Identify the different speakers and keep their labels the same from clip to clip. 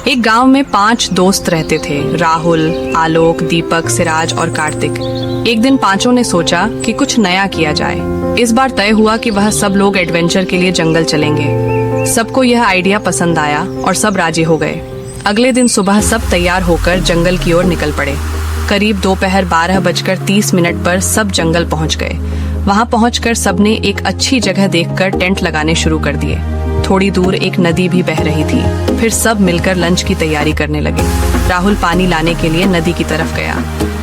Speaker 1: एक गांव में 5 दोस्त रहते थे, राहुल, आलोक, दीपक, सिराज और कार्तिक। एक दिन पांचों ने सोचा कि कुछ नया किया जाए। इस बार तय हुआ कि वह सब लोग एडवेंचर के लिए जंगल चलेंगे। सबको यह आइडिया पसंद आया और सब राजी हो गए। अगले दिन सुबह सब तैयार होकर जंगल की ओर निकल पड़े। करीब दोपहर 12:30 पर सब जंगल पहुंच गए। वहां पहुंचकर सबने एक अच्छी जगह देखकर टेंट लगाने शुरू कर दिए। थोड़ी दूर एक नदी भी बह रही थी। फिर सब मिलकर लंच की तैयारी करने लगे। राहुल पानी लाने के लिए नदी की तरफ गया।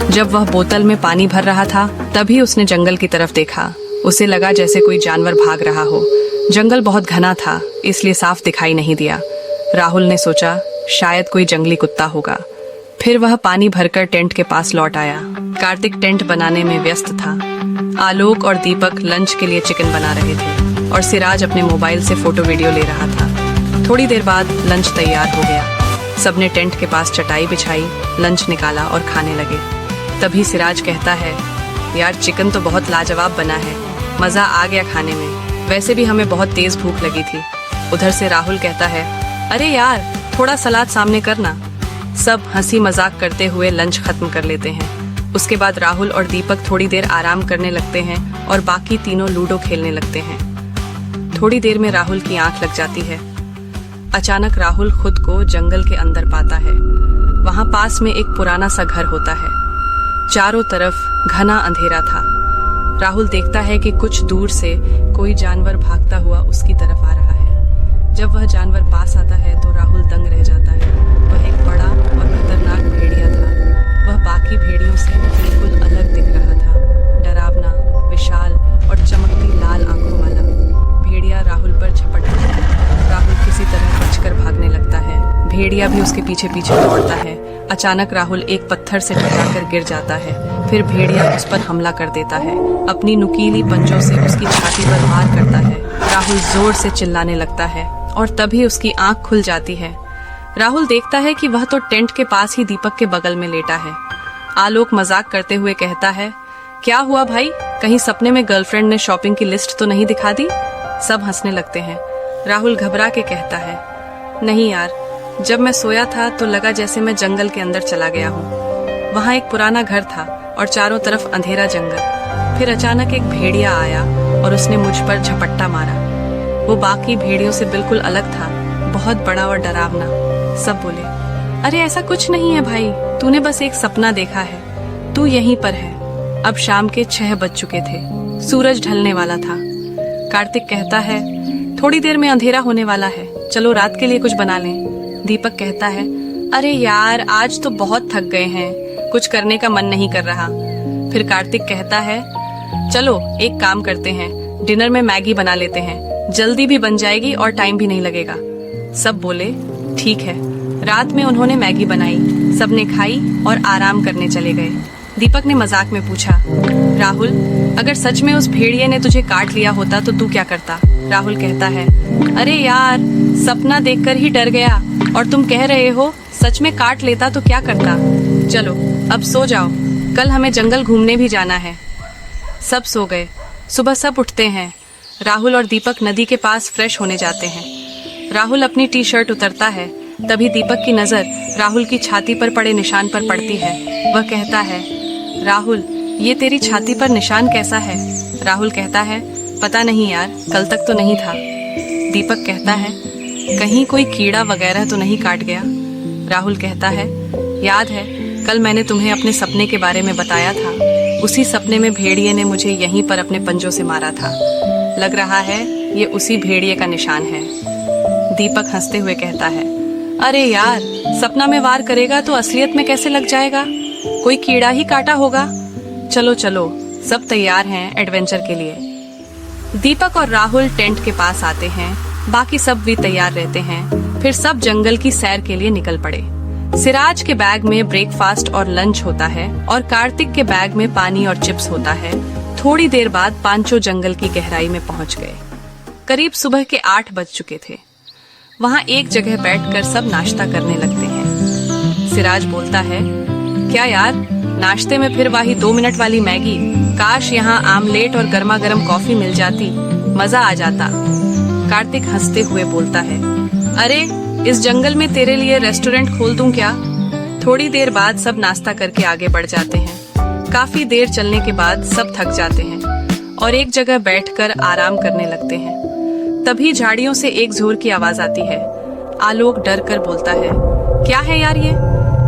Speaker 1: जब वह बोतल में पानी भर रहा था, तभी उसने जंगल की तरफ देखा। उसे लगा जैसे कोई जानवर भाग रहा हो। जंगल बहुत घना था, इसलिए साफ दिखाई नहीं दिया। राहुल ने सोचा शायद कोई जंगली कुत्ता होगा। फिर वह पानी भरकर टेंट के पास लौट आया। कार्तिक टेंट बनाने में व्यस्त था। आलोक और दीपक लंच के लिए चिकन बना रहे थे और सिराज अपने मोबाइल से फोटो वीडियो ले रहा था। थोड़ी देर बाद लंच तैयार हो गया। सबने टेंट के पास चटाई बिछाई, लंच निकाला और खाने लगे। तभी सिराज कहता है, यार चिकन तो बहुत लाजवाब बना है, मजा आ गया खाने में। वैसे भी हमें बहुत तेज भूख लगी थी। उधर से राहुल कहता है, अरे यार थोड़ा सलाद सामने करना। सब हंसी मजाक करते हुए लंच खत्म कर लेते हैं। उसके बाद राहुल और दीपक थोड़ी देर आराम करने लगते हैं और बाकी तीनों लूडो खेलने लगते हैं। थोड़ी देर में राहुल की आंख लग जाती है। अचानक राहुल खुद को जंगल के अंदर पाता है। वहां पास में एक पुराना सा घर होता है। चारों तरफ घना अंधेरा था। राहुल देखता है कि कुछ दूर से कोई जानवर भागता हुआ उसकी तरफ आ रहा है। जब वह जानवर पास आता है तो राहुल दंग रह जाता है। वह एक बड़ा और खतरनाक भेड़िया था। वह बाकी भेड़ियों से बिल्कुल अलग दिख रहा था। डरावना, विशाल और चमकती लाल आंखों वाला भेड़िया राहुल पर झपट गया। राहुल किसी तरह बचकर भागने लगता है। भेड़िया भी उसके पीछे पीछे दौड़ता है। अचानक राहुल एक पत्थर से टकराकर गिर जाता है। फिर भेड़िया उस पर हमला कर देता है। अपनी नुकीली पंजों से उसकी छाती पर वार करता है। राहुल जोर से चिल्लाने लगता है और तभी उसकी आंख खुल जाती है। राहुल देखता है कि वह तो टेंट के पास ही दीपक के बगल में लेटा है। आलोक मजाक करते हुए कहता है, क्या हुआ भाई, कहीं सपने में गर्लफ्रेंड ने शॉपिंग की लिस्ट तो नहीं दिखा दी? सब हंसने लगते हैं। राहुल घबरा के कहता है, नहीं यार, जब मैं सोया था तो लगा जैसे मैं जंगल के अंदर चला गया हूँ। वहाँ एक पुराना घर था और चारों तरफ अंधेरा जंगल। फिर अचानक एक भेड़िया आया और उसने मुझ पर झपट्टा मारा। वो बाकी भेड़ियों से बिल्कुल अलग था, बहुत बड़ा और डरावना। सब बोले, अरे ऐसा कुछ नहीं है भाई, तूने बस एक सपना देखा है, तू यहीं पर है। अब शाम के 6 बज चुके थे। सूरज ढलने वाला था। कार्तिक कहता है, थोड़ी देर में अंधेरा होने वाला है, चलो रात के लिए कुछ बना लें। दीपक कहता है, अरे यार आज तो बहुत थक गए हैं, कुछ करने का मन नहीं कर रहा। फिर कार्तिक कहता है, चलो एक काम करते हैं, डिनर में मैगी बना लेते हैं, जल्दी भी बन जाएगी और टाइम भी नहीं लगेगा। सब बोले ठीक है। रात में उन्होंने मैगी बनाई, सबने खाई और आराम करने चले गए। दीपक ने मजाक में पूछा, राहुल अगर सच में उस भेड़िए ने तुझे काट लिया होता तो तू क्या करता? राहुल कहता है, अरे यार सपना देखकर ही डर गया और तुम कह रहे हो सच में काट लेता तो क्या करता? चलो अब सो जाओ, कल हमें जंगल घूमने भी जाना है। सब सो गए। सुबह सब उठते हैं। राहुल और दीपक नदी के पास फ्रेश होने जाते हैं। राहुल अपनी टी शर्ट उतरता है। तभी दीपक की नजर राहुल की छाती पर पड़े निशान पर पड़ती है। वह कहता है, राहुल ये तेरी छाती पर निशान कैसा है? राहुल कहता है, पता नहीं यार, कल तक तो नहीं था। दीपक कहता है, कहीं कोई कीड़ा वगैरह तो नहीं काट गया? राहुल कहता है, याद है कल मैंने तुम्हें अपने सपने के बारे में बताया था, उसी सपने में भेड़िए ने मुझे यहीं पर अपने पंजों से मारा था। लग रहा है ये उसी भेड़िए का निशान है। दीपक हंसते हुए कहता है, अरे यार सपना में वार करेगा तो असलियत में कैसे लग जाएगा? कोई कीड़ा ही काटा होगा। चलो चलो सब तैयार हैं एडवेंचर के लिए। दीपक और राहुल टेंट के पास आते हैं। बाकी सब भी तैयार रहते हैं। फिर सब जंगल की सैर के लिए निकल पड़े। सिराज के बैग में ब्रेकफास्ट और लंच होता है और कार्तिक के बैग में पानी और चिप्स होता है। थोड़ी देर बाद पांचों जंगल की गहराई में पहुंच गए। करीब सुबह के 8 बज चुके थे। वहाँ एक जगह बैठकर सब नाश्ता करने लगते हैं। सिराज बोलता है, क्या यार, नाश्ते में फिर वही 2 मिनट वाली मैगी? काश यहाँ आमलेट और गर्मा गर्म कॉफी मिल जाती, मजा आ जाता। कार्तिक हंसते हुए बोलता है, अरे इस जंगल में तेरे लिए रेस्टोरेंट खोल दूं क्या? थोड़ी देर बाद सब नाश्ता करके आगे बढ़ जाते हैं। काफी देर चलने के बाद सब थक जाते हैं और एक जगह बैठकर आराम करने लगते हैं। तभी झाड़ियों से एक जोर की आवाज आती है। आलोक डर कर बोलता है, क्या है यार ये?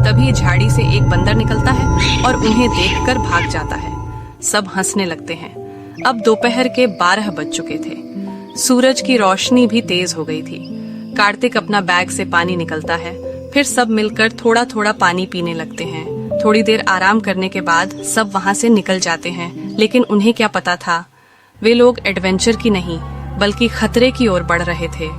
Speaker 1: तभी झाड़ी से एक बंदर निकलता है और उन्हें देखकर भाग जाता है। सब हंसने लगते हैं। अब दोपहर के 12 बज चुके थे। सूरज की रोशनी भी तेज हो गई थी। कार्तिक अपना बैग से पानी निकलता है। फिर सब मिलकर थोड़ा थोड़ा पानी पीने लगते हैं। थोड़ी देर आराम करने के बाद सब वहां से निकल जाते हैं, लेकिन उन्हें क्या पता था, वे लोग एडवेंचर की नहीं बल्कि खतरे की ओर बढ़ रहे थे।